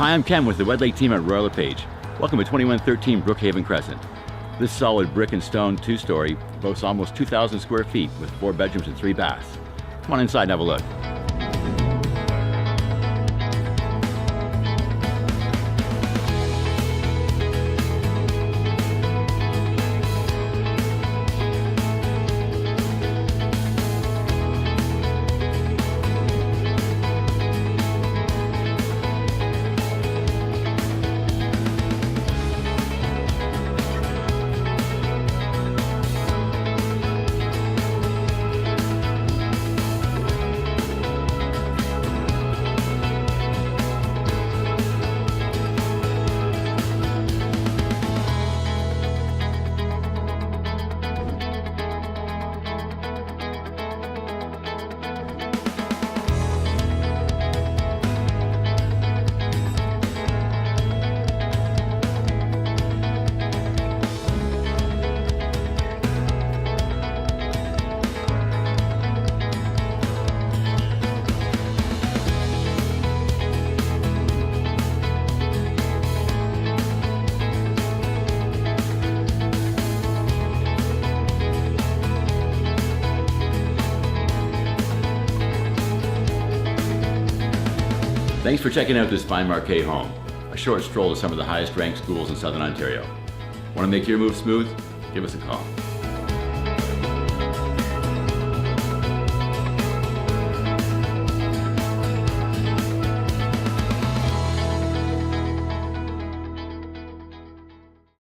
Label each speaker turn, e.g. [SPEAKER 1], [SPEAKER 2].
[SPEAKER 1] Hi, I'm Ken with the Wedlake team at Royal LePage. Welcome to 2113 Brookehaven Crescent. This solid brick and stone two-story boasts almost 2,000 square feet with 4 bedrooms and 3 baths. Come on inside and have a look. Thanks for checking out this fine marquee home. A short stroll to some of the highest ranked schools in Southern Ontario. Want to make your move smooth? Give us a call.